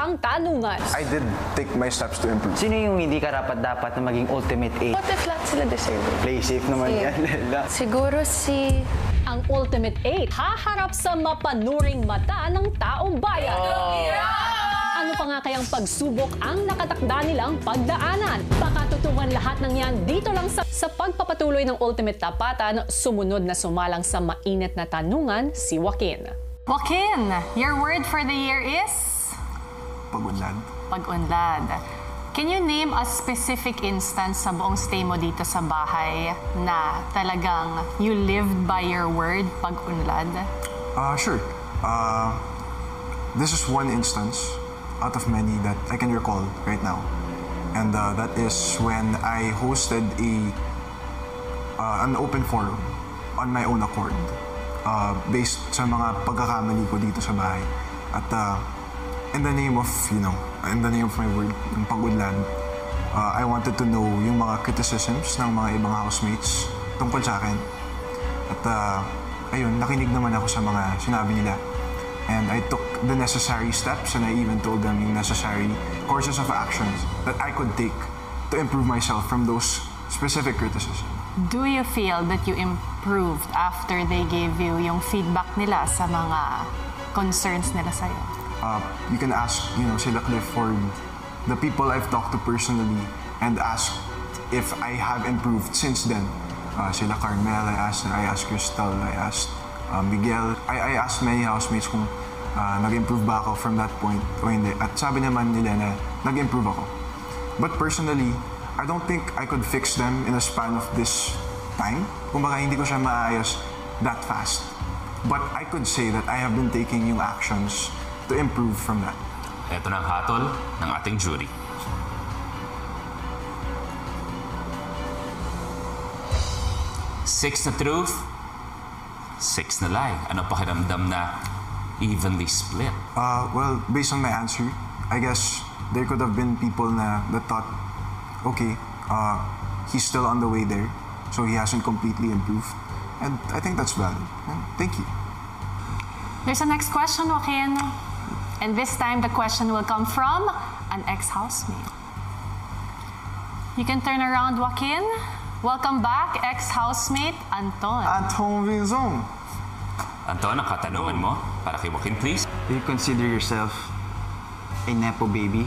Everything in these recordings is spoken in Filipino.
subukang tanungan. I did take my steps to improve. Sino yung hindi karapat-dapat na maging ultimate 8? What if lahat sila deserve? Play safe naman yan, Lela. Siguro si... Ang Ultimate 8 haharap sa mapanuring mata ng taong bayan. Ano pa nga kayang pagsubok ang nakatakda nilang pagdaanan? Pakatutungan lahat ng yan dito lang sa pagpapatuloy ng Ultimate Tapatan. Sumunod na sumalang sa mainit na tanungan si Joaquin. Joaquin, your word for the year is? Pag-unlad. Pag-unlad. Can you name a specific instance sa buong stay mo dito sa bahay na talagang you lived by your word, pag-unlad? Sure. This is one instance out of many that I can recall right now. And that is when I hosted an open forum on my own accord based sa mga pagkakamali ko dito sa bahay. At in the name of, in the name of my word, yung pag-unlad, I wanted to know yung mga criticisms ng mga ibang housemates tungkol sa akin. At ayun, nakinig naman ako sa mga sinabi nila. And I took the necessary steps and I even told them yung necessary courses of actions that I could take to improve myself from those specific criticisms. Do you feel that you improved after they gave you yung feedback nila sa mga concerns nila sa'yo? You can ask, sila Clifford, the people I've talked to personally, and ask if I have improved since then. Sila Carmel, I asked Crystal, I asked Miguel. I asked many housemates kung nag-improve ba ako from that point o hindi. At sabi naman nila na nag-improve ako. But personally, I don't think I could fix them in a span of this time. Kumbaga, hindi ko siya maayos that fast. But I could say that I have been taking yung actions to improve from that. Ito na ang hatol ng ating jury. Six na truth, 6 na lie. Ano pakiramdam na evenly split? Well, based on my answer, I guess there could have been people that thought, okay, he's still on the way there, so he hasn't completely improved. And I think that's valid. And thank you. There's a next question, Joaquin. And this time, the question will come from an ex-housemate. You can turn around, Joaquin. Welcome back, ex-housemate Anton. Anton Vinzon. Anton, ang katanungan mo para kay Joaquin, please. Do you consider yourself a nepo baby?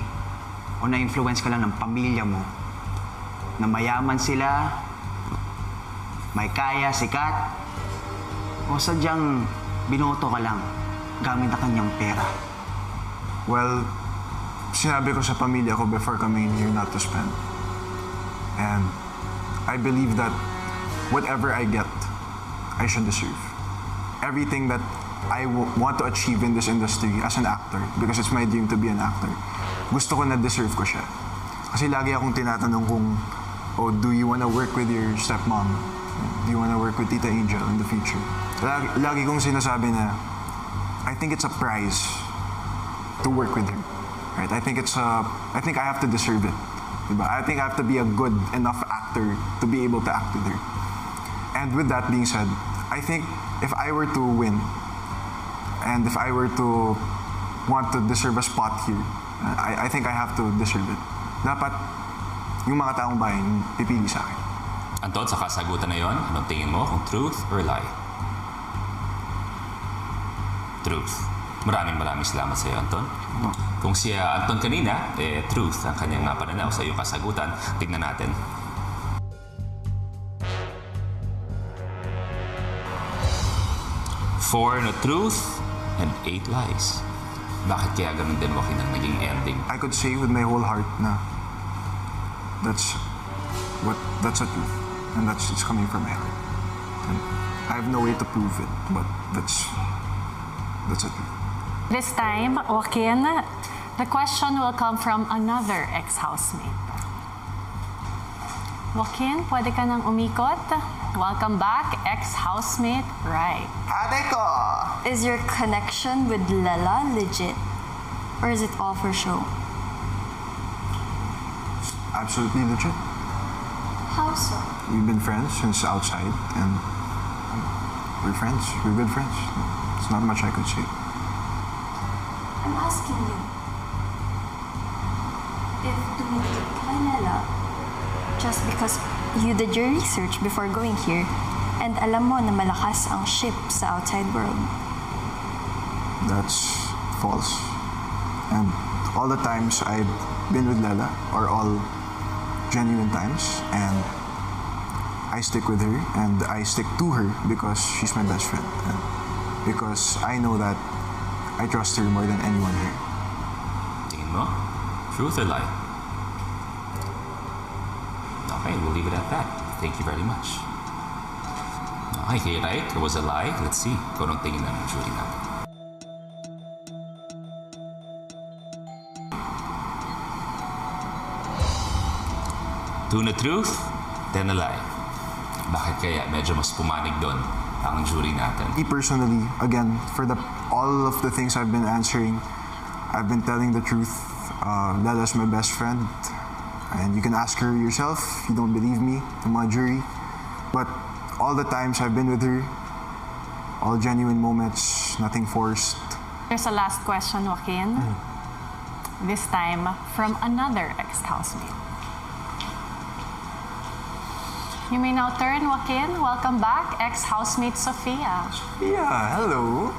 O na-influence ka lang ng pamilya mo? Na mayaman sila, may kaya, sikat? O sadyang binoto ka lang gamit ang kanyang pera? Well, sinabi ko sa pamilya ko before coming here not to spend. And I believe that whatever I get, I should deserve. Everything that I want to achieve in this industry as an actor, because it's my dream to be an actor, gusto ko na deserve ko siya. Kasi lagi akong tinatanong kung, do you wanna work with your stepmom? Do you wanna work with Tita Angel in the future? Lagi kong sinasabi na, I think it's a prize to work with her. Right? I think I have to deserve it. Diba? I think I have to be a good enough actor to be able to act with her. And with that being said, I think if I were to win, and if I were to want to deserve a spot here, I think I have to deserve it. Dapat yung mga taong bayan pipili sa akin. Anton, sa kasagutan na yon, anong tingin mo kung truth or lie? Truth. Maraming salamat sa iyo, Anton. Kung si Anton kanina, truth ang kanyang pananaw sa iyong kasagutan. Tignan natin. Four na truth and 8 lies. Bakit kaya ganun din Joaquin ang naging ending? I could say with my whole heart na that's a truth. And it's coming from my heart. And I have no way to prove it, but that's a truth. This time, Joaquin, the question will come from another ex-housemate. Joaquin, pwede ka nang umikot? Welcome back, ex-housemate, right? Ate ko! Is your connection with Lela legit? Or is it all for show? Absolutely legit. How so? We've been friends since outside, and we're friends. We're good friends. There's not much I could say. I'm asking you. if tumitig kay Lela, just because you did your research before going here, and alam mo na malakas ang ship sa outside world. That's false. And all the times I've been with Lela are all genuine times, and I stick with her and I stick to her because she's my best friend. And because I know that I trust her more than anyone here. Tingin mo? Truth or lie? Okay, we'll leave it at that. Thank you very much. Okay, kay right, it was a lie. Let's see kung anong tingin ng jury natin. Two na truth, 10 na lie. Bakit kaya medyo mas pumanig doon ang jury natin? Me personally, again, for all of the things I've been answering, I've been telling the truth. Lela's my best friend. And you can ask her yourself if you don't believe me, to my jury. But all the times I've been with her, all genuine moments, nothing forced. Here's a last question, Joaquin. This time from another ex-housemate. You may now turn, Joaquin. Welcome back, ex-housemate Sofia. Yeah, hello.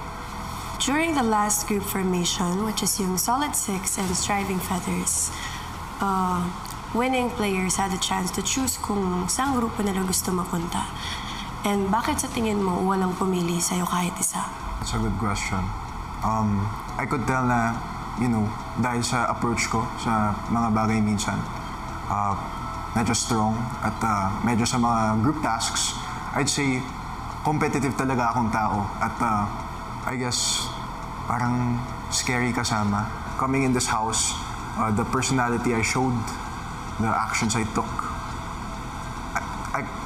During the last group formation, which is yung Solid Six and Striving Feathers, winning players had a chance to choose kung saan grupo nila gusto mapunta. And bakit sa tingin mo walang pumili sa'yo kahit isa? That's a good question. I could tell na, dahil sa approach ko sa mga bagay minsan, medyo strong at medyo sa mga group tasks, I'd say competitive talaga akong tao at I guess parang scary kasama. Coming in this house, the personality I showed, the actions I took,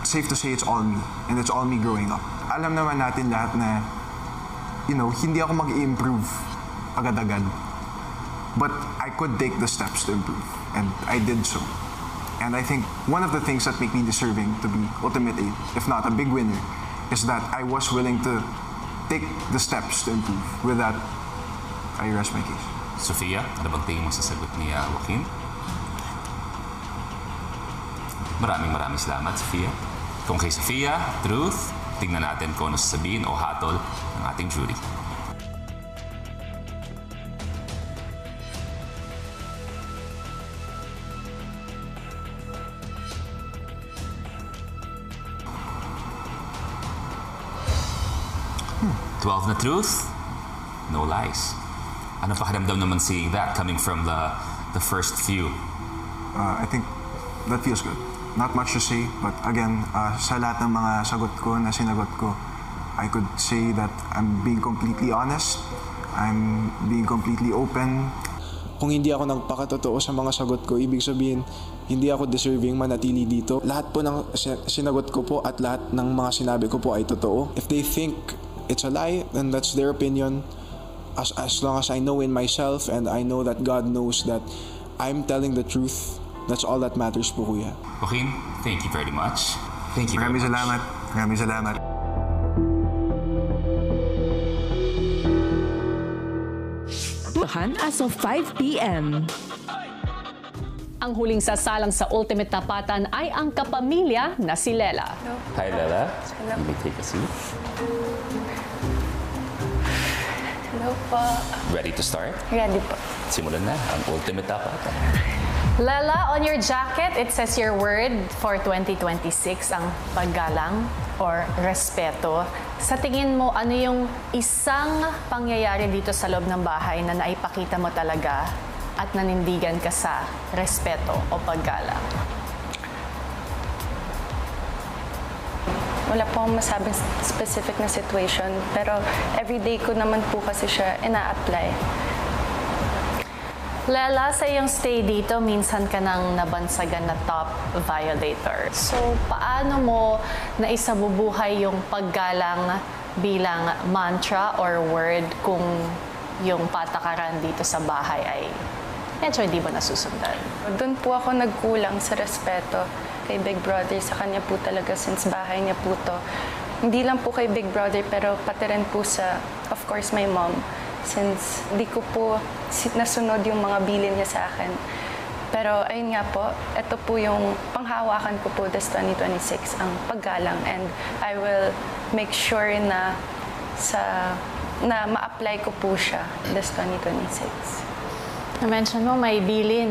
safe to say it's all me and it's all me growing up. Alam naman natin lahat na hindi ako mag-i-improve agad-agad. But I could take the steps to improve and I did so. And I think one of the things that make me deserving to be Ultimate 8, if not a big winner, is that I was willing to take the steps to improve. With that, I rest my case. Sofia, ano bang tingin mo sa sagot ni Joaquin? Maraming salamat, Sofia. Kung kay Sofia, truth, tingnan natin kung ano sasabihin o hatol ng ating jury. Twelve na truth, no lies. Ano pakiramdam naman seeing that coming from the first few? I think that feels good. Not much to say, but again, sa lahat ng mga sagot ko na sinagot ko, I could say that I'm being completely honest, I'm being completely open. Kung hindi ako nagpakatotoo sa mga sagot ko, ibig sabihin, hindi ako deserving manatili dito. Lahat po ng sinagot ko po at lahat ng mga sinabi ko po ay totoo. If they think it's a lie, then that's their opinion. As long as I know in myself and I know that God knows that I'm telling the truth, that's all that matters po, Kuya. Joaquin, thank you very much. Thank you very much. Maraming salamat. As of 5 p.m. Ang huling sasalang sa Ultimate Tapatan ay ang kapamilya na si Lela. Hi, Lela. You may take a seat. Hello po. Ready to start? Ready po. Simulan na ang Ultimate Tapatan. Lela, on your jacket, it says your word for 2026 ang paggalang or respeto. Sa tingin mo, ano yung isang pangyayari dito sa loob ng bahay na naipakita mo talaga at nanindigan ka sa respeto o paggalang? Wala po akong masabing specific na situation, pero everyday ko naman po kasi siya ina-apply. Lela, sa iyong stay dito, minsan ka nang nabansagan na top violator. So, paano mo naisabubuhay yung paggalang bilang mantra or word kung yung patakaran dito sa bahay ay medyo hindi mo nasusundan? Doon po ako nagkulang sa respeto kay Big Brother. Sa kanya po talaga, since bahay niya po to. Hindi lang po kay Big Brother, pero pati rin po sa, of course, my mom. Since di ko po nasunod yung mga bilin niya sa akin. Pero ayun nga po, ito po yung panghawakan ko po this 2026, ang paggalang. And I will make sure na ma-apply ko po siya this 2026. Na-mention mo may bilin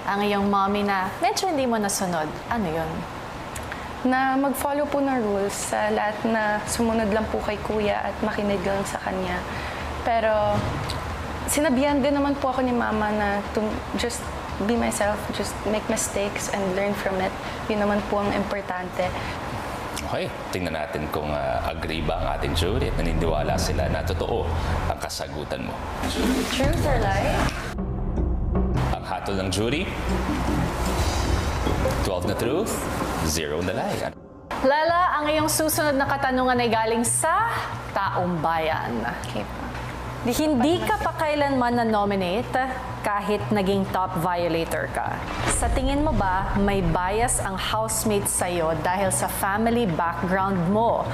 ang iyong mommy na medyo hindi mo nasunod. Ano yun? Na mag-follow po ng rules sa lahat na sumunod lang po kay kuya at makinig lang sa kanya. Pero sinabihan din naman po ako ni mama na to just be myself, just make mistakes and learn from it. Yun naman po ang importante. Okay, tingnan natin kung agree ba ang ating jury at naniniwala sila na totoo ang kasagutan mo. Truth or lie? Ang hatol ng jury, 12 na truth, 0 na lie. Lala, ang iyong susunod na katanungan ay galing sa taong bayan. Okay. Hindi ka pa kailanman na-nominate kahit naging top violator ka. Sa tingin mo ba may bias ang housemate sa'yo dahil sa family background mo?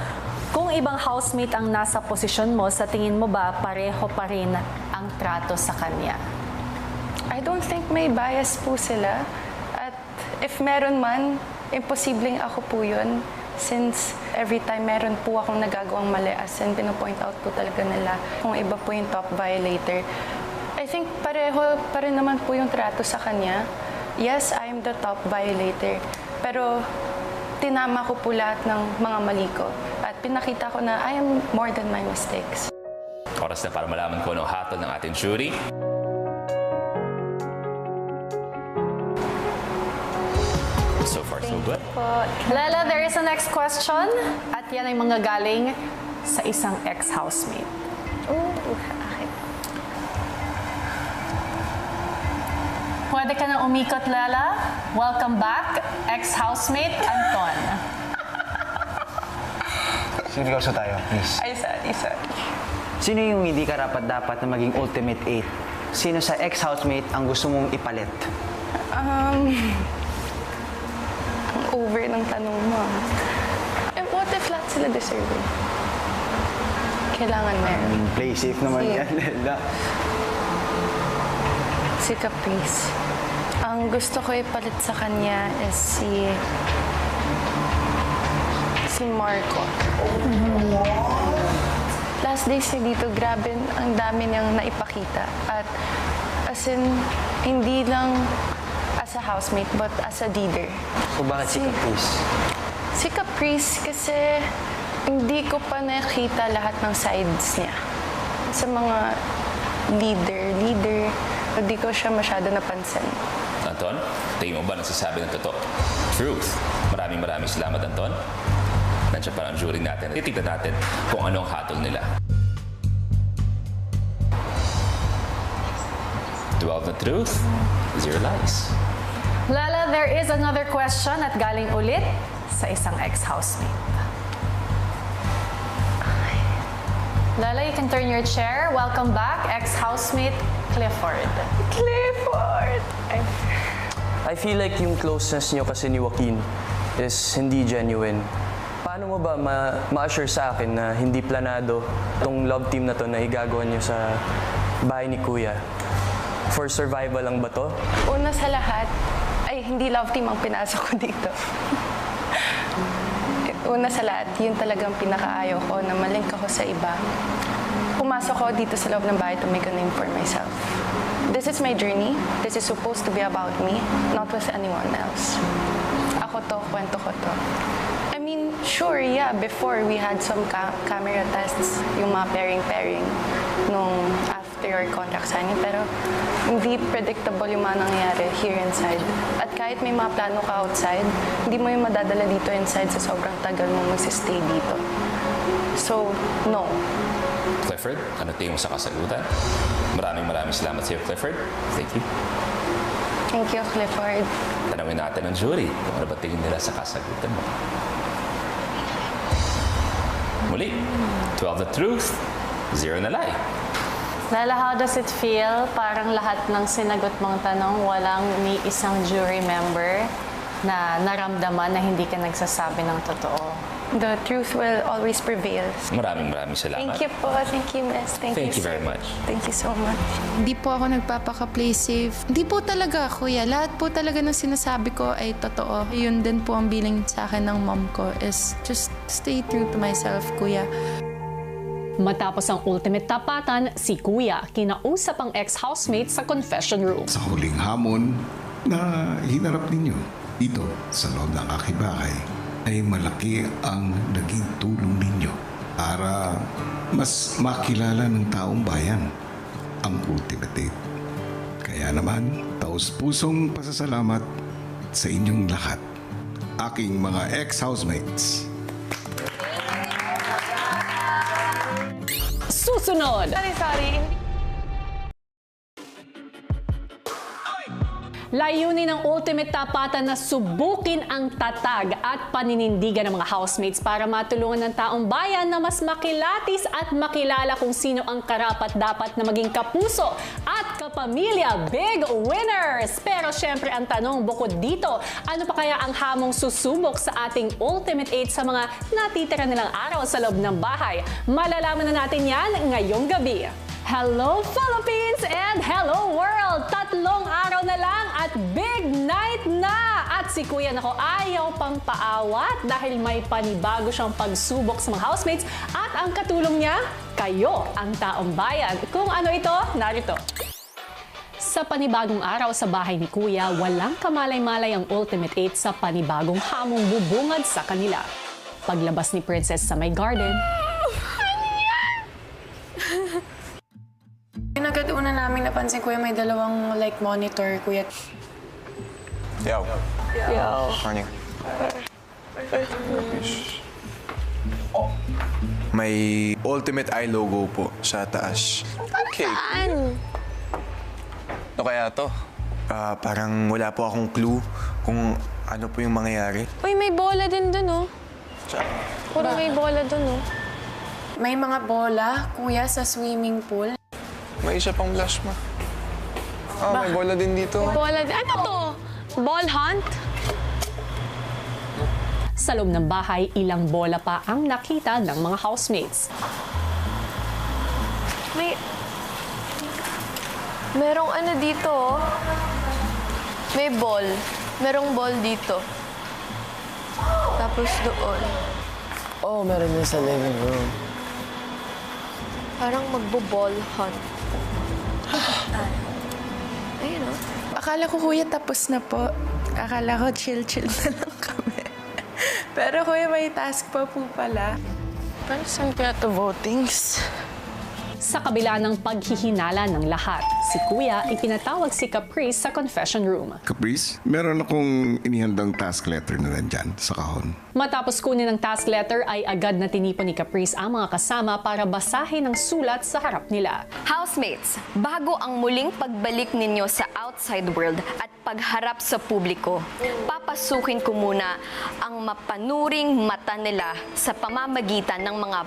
Kung ibang housemate ang nasa posisyon mo, sa tingin mo ba pareho pa rin ang trato sa kanya? I don't think may bias po sila. At if meron man, imposibleng ako po yun. Since every time meron po akong nagagawang mali, as in pinapoint out po talaga nila kung iba po yung top violator. I think pareho pa rin naman po yung trato sa kanya. Yes, I'm the top violator. Pero tinama ko po lahat ng mga mali ko. At pinakita ko na I am more than my mistakes. Oras na para malaman ko ano hatol ng ating jury. So far, so good. Lala, there is a next question. At yan ay mga galing sa isang ex-housemate. Okay. Pwede ka nang umikot, Lala. Welcome back, ex-housemate Anton. Seryoso tayo, please. Ay, sorry. Sino yung hindi karapat-dapat na maging ultimate 8? Sino sa ex-housemate ang gusto mong ipalit? Ang over ng tanong mo. What if lahat sila deserving? Kailangan meron. Play safe naman Sige. yan, Lela. Si Caprice. Ang gusto ko ipalit sa kanya is si Marco. Last days niya dito, grabe, ang dami niyang naipakita. At as in, hindi lang as a housemate, but as a leader. So bakit si Caprice? Si Caprice kasi hindi ko pa nakita lahat ng sides niya. Sa mga leader, hindi ko siya masyado napansin. Anton, tingin mo ba nagsasabi ng totoo? Truth. Maraming salamat, Anton. Nandiyan pa ang jury natin. Titignan natin kung anong hatol nila. 12 na truth, 0 lies. Lala, there is another question at galing ulit sa isang ex-housemate. Lala, you can turn your chair. Welcome back, ex-housemate Clifford. I feel like yung closeness niyo kasi ni Joaquin is hindi genuine. Paano mo ba ma-assure sa akin na hindi planado tong love team na to na igagawa niyo sa bahay ni Kuya? For survival lang ba to? Una sa lahat, ay hindi love team ang pinasok ko dito. Una sa lahat, yun talagang pinakaayaw ko na malink ako sa iba. Pumasok ko dito sa loob ng bahay to make a name for myself. This is my journey. This is supposed to be about me, not with anyone else. Ako to, kwento ko to. I mean, sure, yeah, before we had some camera tests, yung mga pairing-pairing nung after our contract signing, pero hindi predictable yung mga nangyayari here inside. At kahit may mga plano ka outside, hindi mo yung madadala dito inside sa sobrang tagal mo magsistay dito. So, no. Clifford, ano tingin mo sa kasagutan? Maraming salamat sa iyo, Clifford. Thank you. Thank you, Clifford. Tanawin natin ang jury kung ano ba tingin nila sa kasagutan mo. Muli, 12 na truth, 0 na lie. Lala, how does it feel? Parang lahat ng sinagot mong tanong, walang ni isang jury member na naramdaman na hindi ka nagsasabi ng totoo. the truth will always prevail. Maraming salamat. Thank you po. Thank you, Miss. Thank you sir. very much. Thank you so much. Hindi po ako nagpapaka-play safe. Hindi po talaga, kuya. Lahat po talaga ng sinasabi ko ay totoo. Yun din po ang billing sa akin ng mom ko is just stay true to myself, kuya. Matapos ang ultimate tapatan, si Kuya kinausap ang ex-housemate sa confession room. Sa huling hamon na hinarap ninyo dito sa loob ng aking bahay, ay malaki ang naging tulong ninyo para mas makilala ng taong bayan ang ultimate date. Kaya naman, taos-pusong pasasalamat sa inyong lahat, aking mga ex-housemates. Susunod! Sorry. Layunin ng ultimate tapatan na subukin ang tatag at paninindigan ng mga housemates para matulungan ng taong bayan na mas makilatis at makilala kung sino ang karapat-dapat na maging kapuso at kapamilya big winners. Pero syempre ang tanong bukod dito, ano pa kaya ang hamong susubok sa ating ultimate 8 sa mga natitira nilang araw sa loob ng bahay? Malalaman na natin yan ngayong gabi. Hello Philippines and hello world! 3 araw na lang at big night na! At si Kuya nako ayaw pang paawat dahil may panibago siyang pagsubok sa mga housemates at ang katulong niya, kayo ang taong bayan. Kung ano ito, narito. Sa panibagong araw sa bahay ni Kuya, walang kamalay-malay ang Ultimate 8 sa panibagong hamong bubungad sa kanila. Paglabas ni Princess sa may garden, Pinagkatuunan namin napansin, kuya, may dalawang monitor, kuya. Yo. Yo. Morning. Oh. May Ultimate Eye logo po sa taas. Okay. Saan? Ano kaya to? Parang wala po akong clue kung ano po yung mangyayari. Uy, may bola din dun, oh. Puro may bola dun, oh. May mga bola, kuya, sa swimming pool. May isa pang blush, ma. May bola din dito. Bola din. Ano to? Ball hunt? sa loob ng bahay, ilang bola pa ang nakita ng mga housemates. Merong ano dito, oh. May ball. Merong ball dito. Tapos doon. Oo, meron din sa living room. Parang magbo-ball hunt. Ayun, oh. Akala ko, kuya, tapos na po. Akala ko chill-chill na lang kami. Pero kuya, may task pa po pala. Paano saan kaya ito votings? Sa kabila ng paghihinala ng lahat, si Kuya ipinatawag si Caprice sa confession room. Caprice, meron akong inihandang task letter na nandyan sa kahon. Matapos kunin ang task letter ay agad na tinipon ni Caprice ang mga kasama para basahin ang sulat sa harap nila. Housemates, bago ang muling pagbalik ninyo sa outside world at pagharap sa publiko, papasukin ko muna ang mapanuring mata nila sa pamamagitan ng mga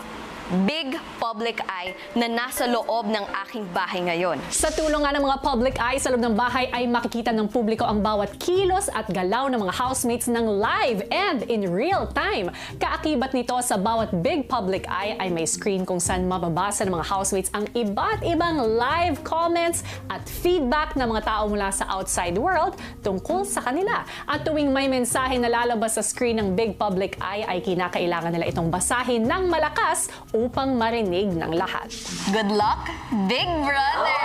big public eye na nasa loob ng aking bahay ngayon. Sa tulong nga ng mga public eye sa loob ng bahay ay makikita ng publiko ang bawat kilos at galaw ng mga housemates ng live and in real time. Kaakibat nito sa bawat big public eye ay may screen kung saan mababasa ng mga housemates ang iba't ibang live comments at feedback ng mga tao mula sa outside world tungkol sa kanila. At tuwing may mensahe na lalabas sa screen ng big public eye ay kinakailangan nila itong basahin ng malakas upang marinig ng lahat. Good luck, Big Brother!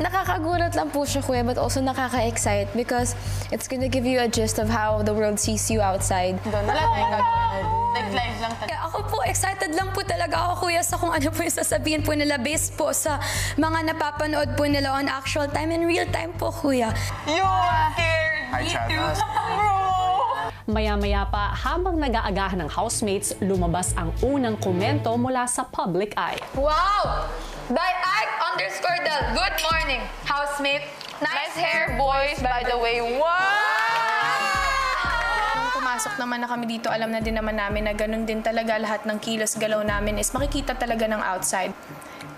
Nakakagulat lang po siya, kuya, but also nakaka-excite because it's gonna give you a gist of how the world sees you outside. Doon, wala tayong gagawin. Live lang talaga. Ako po, excited lang po talaga ako, kuya, sa kung ano po yung sasabihin po nila based po sa mga napapanood po nila on actual time and real time po, kuya. You are scared. Hi, Chad. Maya-maya pa, habang nag-aagahan ng housemates, lumabas ang unang komento mula sa public eye. Wow! By Ike_Del. Good morning, housemate. Nice hair, boys, by the way. Wow! Nung pumasok naman na kami dito, alam na din naman namin na ganun din talaga lahat ng kilos galaw namin is makikita talaga ng outside.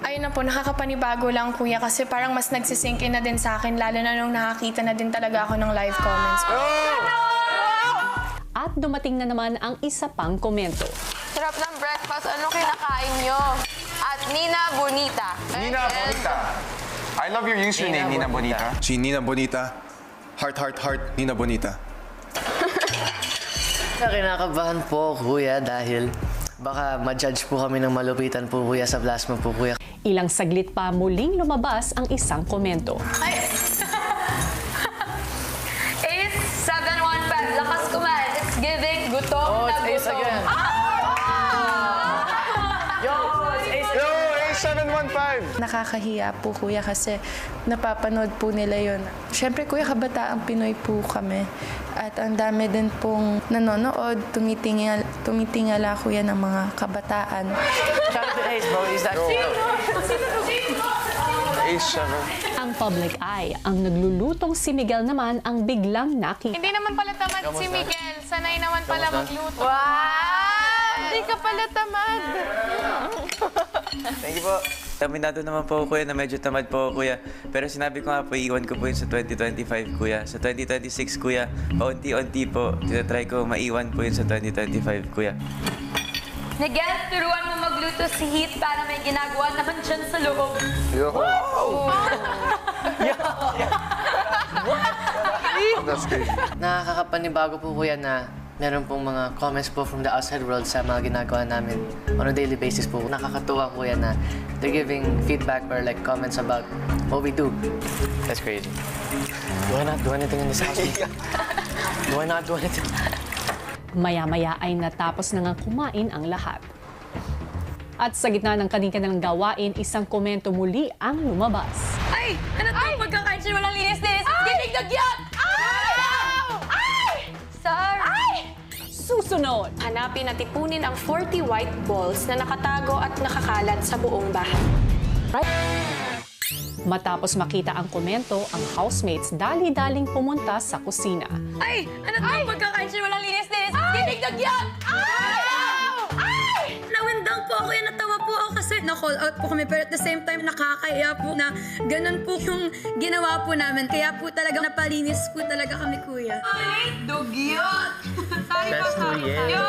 Ayun na po, nakakapanibago lang, kuya, kasi parang mas nagsisink in na din sa akin, lalo na nung nakakita na din talaga ako ng live comments. At at dumating na naman ang isa pang komento. Sarap ng breakfast. Ano kinakain nyo? At Nina Bonita. Nina Bonita. I love your username, Nina Bonita. Si Nina Bonita. Heart, heart, heart, Nina Bonita. Kinakabahan po, kuya, dahil baka ma-judge po kami ng malupitan po, kuya, sa plasma po, kuya. Ilang saglit pa muling lumabas ang isang komento. Ace 715. Lakas kumain. It's giving gutom na Ace gutom. again. Yo, Ace. Yo, A715! Nakakahiya po, kuya, kasi napapanood po nila yun. Siyempre, kuya, kabataang Pinoy po kami. At ang dami din pong nanonood, tumitingala, kuya, ng mga kabataan. Shout out to Ace, bro. He's that A7. Ang public eye, ang naglulutong si Miguel naman ang biglang nakita. Hindi naman pala tamad si Miguel. Sanay naman pala magluto. Wow! Hindi ka pala tamad. Thank you po. Taminado naman po kuya na medyo tamad po kuya. Pero sinabi ko nga po, iwan ko po yun sa 2025 kuya. Sa 2026 kuya, paunti-unti po. Tinatry ko maiwan po yun sa 2025 kuya. Miguel, turuan mo magluto si Heat para may ginagawa naman dyan sa loob. Yo. That's good. Nakakapanibago po, kuya, na meron pong mga comments po from the outside world sa mga ginagawa namin on a daily basis po. Nakakatuwa, kuya, na they're giving feedback or like comments about what we do. That's crazy. Do I not do anything in this house? Do I not do anything? Maya-maya ay natapos na nga kumain ang lahat. At sa gitna ng kanilang gawain, isang komento muli ang lumabas. Ay! Ano to? Pagkakain siya walang linis-linis. Giving dagyat! Ay! Ay! Sorry! Ay! Susunod! Hanapin at ipunin ang 40 white balls na nakatago at nakakalat sa buong bahay. Matapos makita ang komento, ang housemates dali-daling pumunta sa kusina. Ay! Ano to? Pagkakain siya walang linis-linis. Giving dagyat! Ay! Ay! Nawindang po ako, natawa po ako kasi na-call out po kami, pero at the same time nakakaya po na ganun po yung ginawa po namin. Kaya po talaga napalinis po talaga kami, kuya. Ay! Dugyot! Sorry po, sorry. Yo!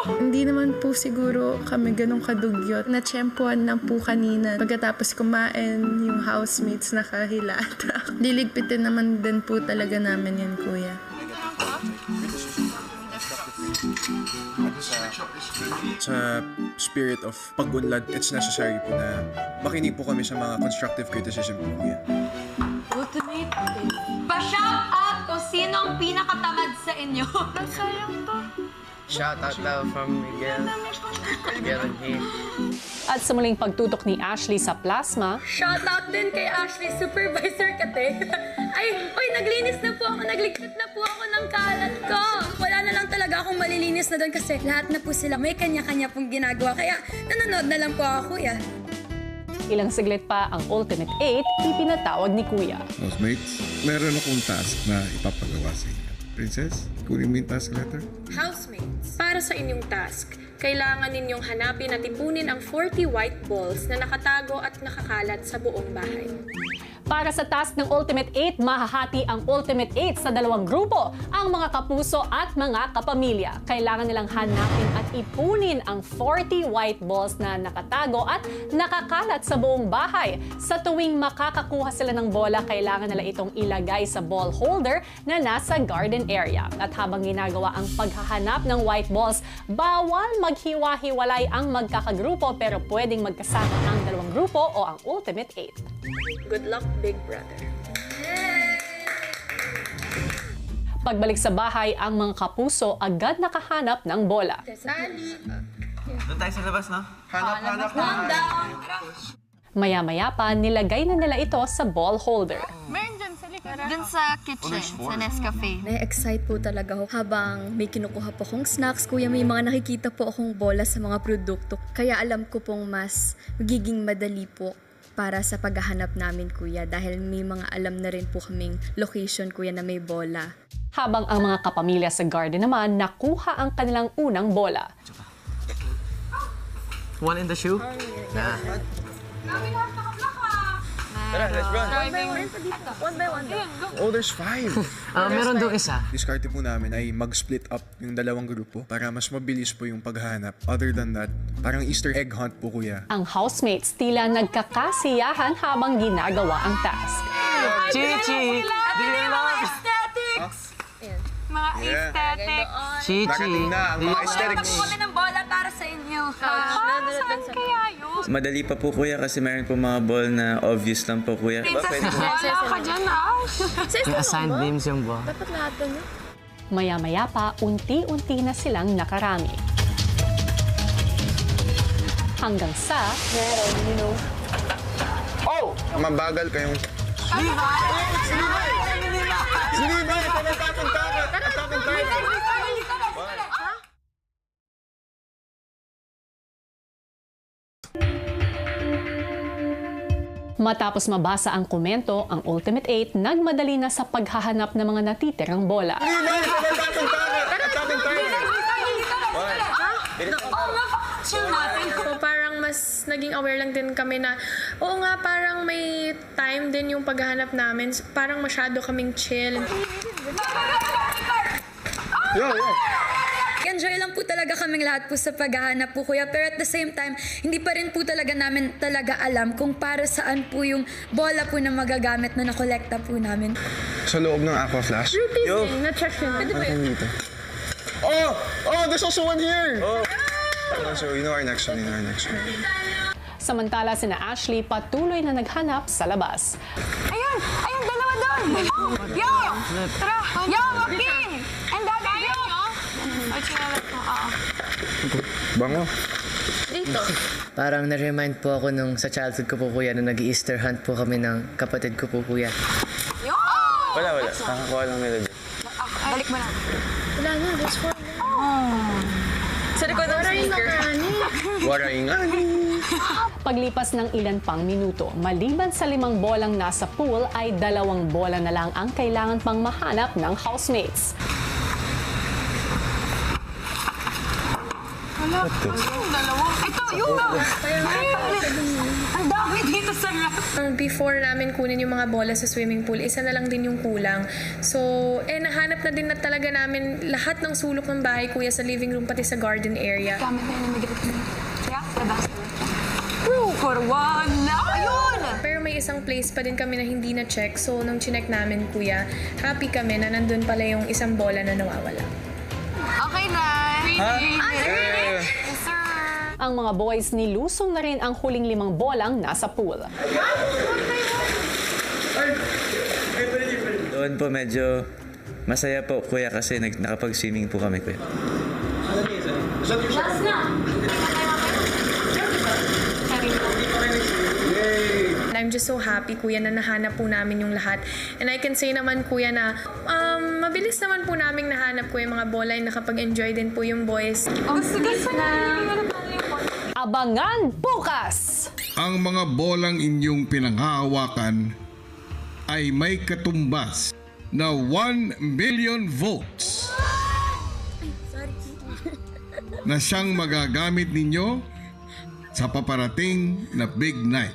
Hindi naman po siguro kami ganun kadugyot. Natsyempohan lang po kanina. Pagkatapos kumain, yung housemates nakahilata. Liligpitin naman din po talaga namin yan, kuya. Sa spirit of pag-unlad, it's necessary po na makinig po kami sa mga constructive criticism po, kuya. Ultimate. Pa-shout out kung sino ang pinakatamad sa inyo. Sayang to. Shout out daw from Miguel. Miguel and Heath. At sa muling pagtutok ni Ashley sa plasma, Shoutout din kay Ashley, supervisor kate. Ay, oy, naglinis na po ako, nagligpit na po ako ng kalat ko. Wala na lang talaga akong malilinis na doon kasi lahat na po sila may kanya-kanya pong ginagawa. Kaya nanonood na lang po ako, kuya. ilang saglit pa ang Ultimate 8, ipinatawag ni Kuya. Housemates, meron akong task na ipapagawa sa inyo. Princess, kunin mo yung task letter. Housemates, para sa inyong task, kailangan ninyong hanapin at ipunin ang 40 white balls na nakatago at nakakalat sa buong bahay. Para sa task ng Ultimate 8, mahahati ang Ultimate 8 sa dalawang grupo, ang mga kapuso at mga kapamilya. Kailangan nilang hanapin at ipunin ang 40 white balls na nakatago at nakakalat sa buong bahay. Sa tuwing makakakuha sila ng bola, kailangan nila itong ilagay sa ball holder na nasa garden area. At habang ginagawa ang paghahanap ng white balls, bawal maghiwa-hiwalay ang magkakagrupo pero pwedeng magkasama ang dalawang grupo o ang Ultimate 8. Good luck, Big Brother. Pagbalik sa bahay, ang mga kapuso agad nakahanap ng bola. Doon tayo sa labas, no? Hanap. Maya-maya pa, nilagay na nila ito sa ball holder. Dun sa kitchen, sa Nescafe. Na-excite po talaga ako habang may kinukuha po akong snacks. Kuya, may mga nakikita po akong bola sa mga produkto. Kaya alam ko pong mas magiging madali po para sa paghahanap namin, kuya. Dahil may mga alam na rin po kaming location, kuya, na may bola. Habang ang mga kapamilya sa garden naman, nakuha ang kanilang unang bola. One in the shoe? Nah. Tara, let's run. One by one. Oh, there's 5. Meron doon isa. Diskarte po namin ay mag-split up yung dalawang grupo para mas mabilis po yung paghahanap. Other than that, parang Easter egg hunt po, kuya. Ang housemates tila nagkakasiyahan habang ginagawa ang task. Chichi! Mga aesthetics. Chichi! Nakating na ang mga aesthetics. kami ng bola para sa inyo. Saan kaya yun? Madali pa po kuya kasi meron po mga ball na obvious lang po kuya. Pwede po. Wala ka dyan, Ash. May assigned names yung ball. Dapat lahat ganyan. Maya-maya pa, unti-unti na silang nakarami. Hanggang sa... Oh! Mabagal kayong... Sinibay! Attack on target! Matapos mabasa ang komento, ang Ultimate 8 nagmadali na sa paghahanap ng mga natitirang bola. So parang mas naging aware lang din kami na, oo nga, parang may time din yung paghahanap namin. Parang masyado kaming chill. Enjoy lang po talaga kaming lahat po sa paghahanap po, kuya. Pero at the same time, hindi pa rin po talaga namin alam kung para saan po yung bola po na magagamit na nakolekta po namin. Sa loob ng Aqua Flash? Yo! Na-check yun. Pwede ba yun? Dito. Oh! There's also one here! So, you know our next one. Samantala, sina Ashley patuloy na naghanap sa labas. Ayun! Dalawa doon! Yo! Tara! Yo, Joaquin! And that yo! Bango. Dito. Parang na-remind po ako nung sa childhood ko po kuya na nag-Easter hunt po kami ng kapatid ko po kuya. Yo! Wala. Kakakuha lang nila dyan. Balik mo na. Wala na, that's for me. Sa likod ng speaker. Paglipas ng ilan pang minuto, maliban sa 5 bolang nasa pool, ay 2 bola na lang ang kailangan pang mahanap ng housemates. Ito, yun! Ang dami dito sa Before namin kunin yung mga bola sa swimming pool, isa na lang din yung kulang. So, nahanap na din na talaga namin lahat ng sulok ng bahay, kuya, sa living room, pati sa garden area. Gamit na yun ng magilit mo. Yeah? Wala! Ayun! Pero may isang place pa din kami na hindi na-check. So, nung chinek namin, kuya, happy kami na nandun pala yung isang bola na nawawala. Okay na! Yes, sir! Ang mga boys nilusong na rin ang huling 5 bolang nasa pool. Doon po medyo masaya po kuya kasi nakapag-swimming po kami kuya. Last na! I'm just so happy, kuya, na nahanap po namin yung lahat. And I can say naman, kuya, na mabilis naman po namin nahanap ko yung mga bola and nakapag-enjoy din po yung boys. Abangan bukas! Ang mga bolang inyong pinanghahawakan ay may katumbas na 1 million votes na siyang magagamit ninyo sa paparating na big night.